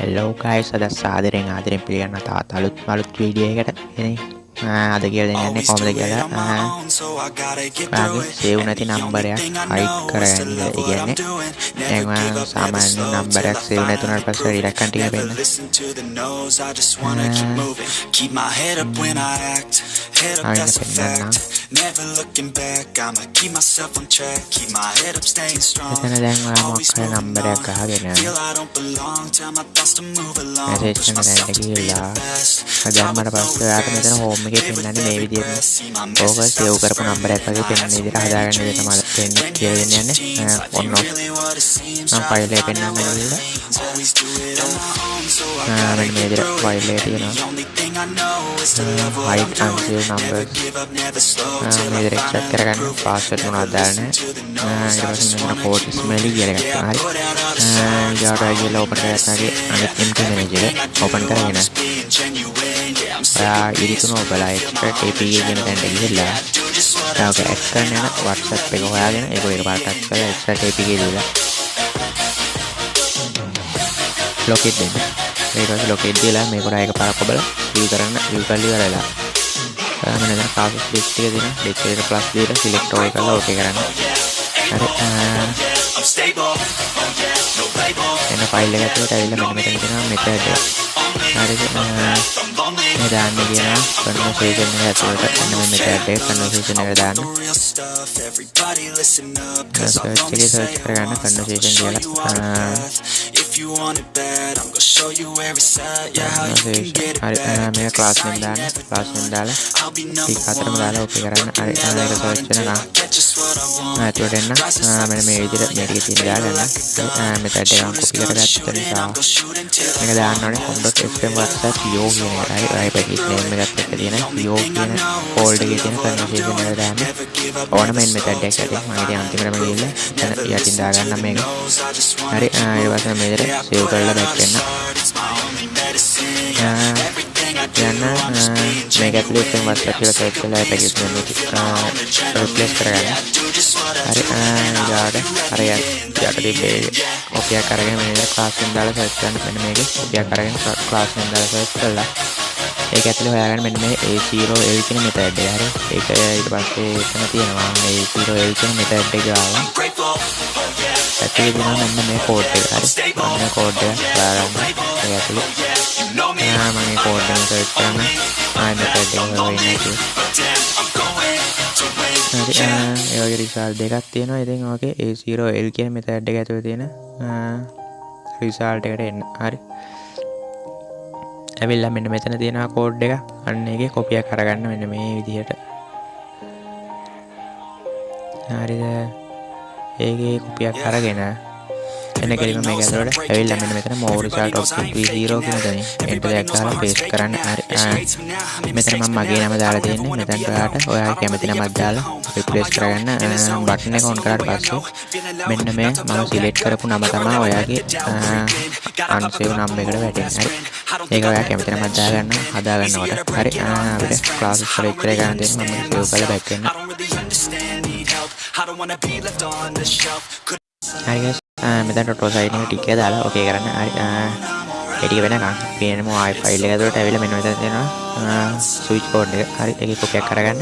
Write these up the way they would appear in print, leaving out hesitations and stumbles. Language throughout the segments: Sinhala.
Hello guys, අද සාදරයෙන් ආදරයෙන් පිළිගන්න තාත් අලුත් වීඩියෝ එකකට එනේ. අද කියලා දෙන්නේ කොහොමද කියලා සේව් නැති නම්බරයක් හයිඩ් කරගන්න. ඒ කියන්නේ දැන් මම සාමාන්‍ය නම්බරයක් සේව් නැතුණාට පස්සේ රිඩක් කන්ටිනියු වෙන්න. Never looking back, I'ma keep myself on track, keep my head up, staying strong. එතන දැන් මම මොකක්ද නම්බරයක් අහගෙන Feel I don't belong, tell my thoughts to move along. Message එකකට ගිහිල්ලා දැම්මට පස්සේ ඔයාට මෙතන හෝම් එකේ පෙන්නන්නේ මේ විදිහට. ඕක සේව් කරපු නම්බරයක් වගේ පෙන්වන විදිහට හදාගන්න විදිහ තමයි පෙන්නේ කියලා දෙන්න යන්නේ. ඔන්න මම ෆයිල් එක පෙන්නන්න ගිහිල්ලා මෙන්න මේ විදිහට ෆයිල් එක තියෙනවා. hide unsaved numbers මේ විදිහට check කරගන්න password මොනවද දාන්න. ඊට පස්සේ මෙන්න code smell කියලා එකක් හරි. ඊට ගිහලා open කරගත්තාගේ අනිත් empty manager එක open කරගෙන ඉරිතුන ඔබලා expert APK කියන තැනට ගිහිල්ලා ඔක add කරන්න යන WhatsApp එක හොයාගෙන ඒක එකපාරට touch කරලා expert APK දීලා locate දෙන්න. ඒක locate දීලා මේක උඩ එකපාරක් ඔබලා view කරන්න view කරලා ඉවරලා මම දැන් process list එක දෙන list එකට plus දීලා select all කරලා okay කරන්න. හරි එන ෆයිල් එක ඇතුලට ඇවිල්ලා මෙන්න මෙතන තියෙනවා method එක. හරිද මේ දාන්න කියන conversation එක ඇතුලට එන්න මේ method එක conversation එක දාන්න. search එකේ search කරගන්න conversation කියලා You want it bad, I'm gonna show you where it's at. Yeah, how you can get it back. මේ class name දාලා ටික හතරම දාලා ඕකේ කරන්න. හරි ඒක search කරනවා. ඒකට එන්න මෙන්න මේ විදිහට මේකේ තියෙන දාලා යන්න. method එක copy කරගත්ත නිසා මේක දාන්න ඕනේ com.fm WhatsApp yo කියන එක. හරි ඔය package name එකත් එක්ක තියෙන yo කියන folder එකේ තියෙන conversation එක දාන්න. ඕන main method එකක් ඇති. මම ඉතින් අන්තිමටම ගිහිල්ලා එතන යටින් දාගන්න මේක. හරි ඊට පස්සේ මේ save කරලා back වෙන්න. යන්න මේක ඇතුලේ FM WhatsApp කියලා search කරලා package name එක replace කරගන්න. හරි ඊළඟට අර යට තිබ්බේ copy එක අරගෙන මෙන්න class name දාලා search කරන්න. මෙන්න මේකේ copy එක අරගෙන class name දාලා search කරලා ඒක ඇතුලේ හොයාගන්න මෙන්න මේ 𝐴0L කියන method එක. හරි ඒක ඊට පස්සේ එතන තියෙනවා 𝐴0L කියන method එක ගාවා ඇතුලේ දෙනවා මෙන්න මේ code එක. හරි මේ code එක දාගන්න. ඒක ඇතුලේ මම මේ code එක search කරන ආයෙ method එක හොයන්න කිව්වා. හරි ඒ වගේ result දෙකක් තියෙනවා. ඉතින් ඔකේ 𝐴0L කියන method එක ඇතුලේ තියෙන result එකට එන්න. හරි ඇවිල්ලා මෙන්න මෙතන තියෙනවා code එක. අන්න ඒකේ copy එක අරගන්න මෙන්න මේ විදිහට. හරිද ඒකේ copy එක අරගෙන එන්න කෙලින්ම මේක ඇතුලට ඇවිල්ලා මෙන්න මෙතන more result of v0 කියන තැන enter එකක් දාලා paste කරන්න. හරි මෙතන මම මගේ නම දාලා තියෙන්නේ. මෙතන ඔයාලා කැමති නමක් දාලා replace කරගන්න. බටන් එක on කරාට පස්සේ මෙන්න මේ මම select කරපු නම තමයි ඔයාගේ unsave නම් එකට වැටෙන්නේ. හරි ඒක ඔයා කැමති නමක් දාගන්න හදා ගන්නකොට. හරි අපිට classes වල ඉතර ගන්න දෙන්න මම save කරලා back වෙන්න. හරි guys මෙතන ටොටෝ සයින් එක ටික දාලා ඕකේ කරන්න. හරි ඒ ටික වෙනකන් PNM ආයි ෆයිල් එක ඇතුලට ඇවිල්ලා මෙන්න මෙතන තියෙනවා ස්විච් කෝඩ් එක. හරි ඒකේ කොපි එකක් අරගන්න.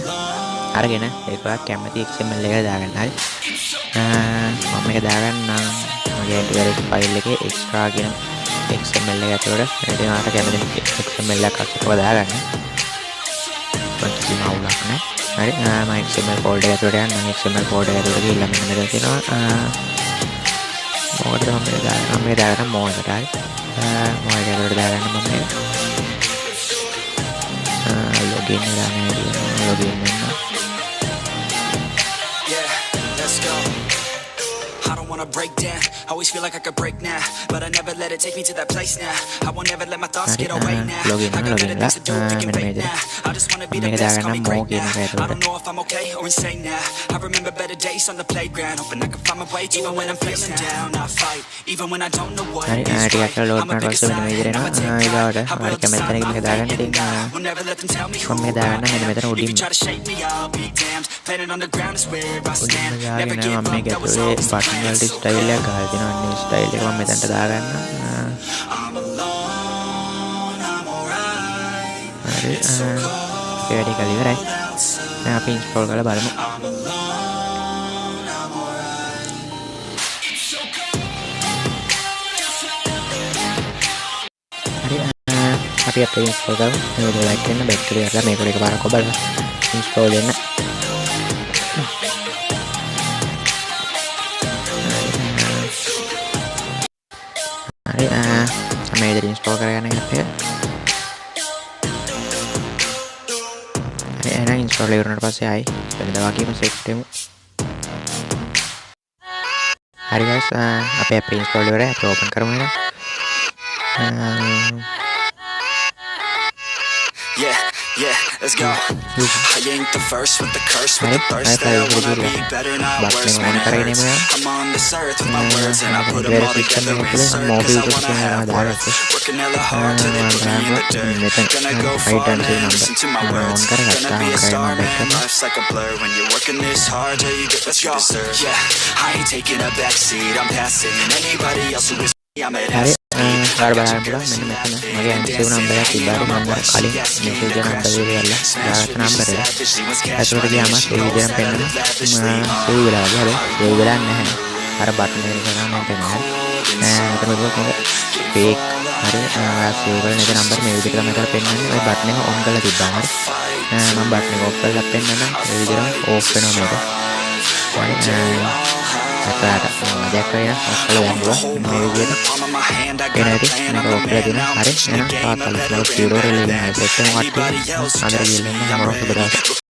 අරගෙන ඒක ඔයා කැමති XML එකට දාගන්න. හරි මම මේක දාගන්නම් මගේ ඇන්ටිවයිරස් ෆයිල් එකේ extra කියන XML එක ඇතුලට. ඉතින් ඔයාට කැමති XML එකක් අස්සපුවා දාගන්න. පස්සේ මවුලක් නෑ. හරි මම XML folder එක ඇතුලට යන්න. XML folder එක ඇතුලට ගිහිල්ලා මෙන්න මෙතන තියෙනවා මොකටද මම මේ දාගන්න මොකටද. හරි මොකටද ඇතුලට දාගන්න මම මේක login එක දාන්න login වෙන්න. Break down, always feel like I could break now, but I never let it take me to that place now. I won't ever let my thoughts get away now. I got better things to do, thinking fake now. I just wanna be the best, call me great now. I don't know if I'm okay or insane now. I remember better days on the playground, hoping I can find my way even when I'm feeling down. I fight even when I don't know what it is. I'm a biggest fan, I'ma take down. I will love the sign, my faith in God. Will never let them tell me who I am. If you try to shake me, I'll be damned. Planet on the ground is where I stand. Never give up, always hope. style එක ගහලා තියෙනවා. අන්නේ style එක මම මෙතනට දාගන්න. I'm alone. හරි අපේ වැඩේ කරලා ඉවරයි. දැන් අපි ඉන්ස්ටෝල් කරලා බලමු. හරි අපි අපේ ඉන්ස්ටෝල් කරමු. මේ වීඩියෝ ලයික් කරන්න, බෑක් කරලා මේක එකපාරක් ඔබලා ඉන්ස්ටෝල් වෙන්න. හරි මේ විදිහට ඉන්ස්ටෝල් කරගන්න ගත්තා. හරි එහෙනම් ඉන්ස්ටෝල් ඉවරනට පස්සේ ආයි වෙනදා වගේම සෙට් වෙමු. හරි guys අපේ app ඉන්ස්ටෝල් ඉවරයි. අපි ඕපන් කරමු එහෙනම්. Yeah, let's go. I ain't the first with the curse, with the thirst that I wanna be better, not worse. Man, I'm on this earth with my words and I put them all together in circles. I wanna have worth, working hella hard till they put me in the dirt. Gonna go far, man, listen to my words. Gonna be a star, man, life's like a blur. When you're working this hard till you get what you deserve. Yeah, I ain't taking a backseat, I'm passing anybody else who is I'm at හරි ඔයාලා බලන්න පුළුවන් මෙන්න මෙතන මගේ ඇන්සේව් නම්බරයක් තිබ්බාට මම කලින් මෙසේජ් නම්බරේ ගිහලා දාගත්ත නම්බරේ ඇතුළට ගියාම ඒ විදිහට පෙන්නනවා සේව් වෙලා වගේ හැබැයි සේව් වෙලා නැහැ අර බටන් එක කරා මම පෙන්නනවා එතන දුක ෆේක් හරි ඔයා සේව් කරන එක නම්බර මේ විදිහට තමයි කරලා පෙන්නන්නේ ඔය බටන් එක ඔන් කරලා තිබ්බා හරි මම බටන් එක ඔෆ් කරලා පෙන්නනවා ඒ විදිහට ඕෆ් වෙනවා මේක අතට දැක්කේ නේද ඔක්කොම යනවා මේ විදිහට එනදී මේක ඔක්කොලා දෙන හරි එහෙනම් තාත්තලා කියලා ටියුටෝරියල් එකේ සෙට් එකක් අතර ගිහින් මොනවද බලන්න